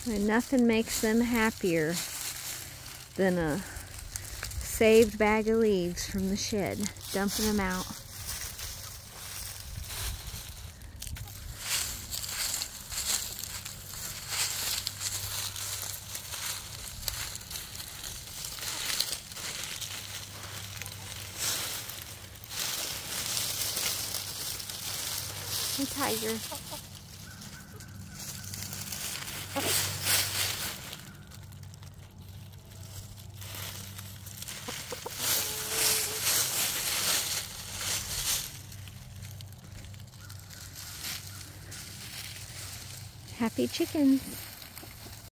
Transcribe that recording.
And nothing makes them happier than a saved bag of leaves from the shed, dumping them out. Hey, Tiger. Happy chickens.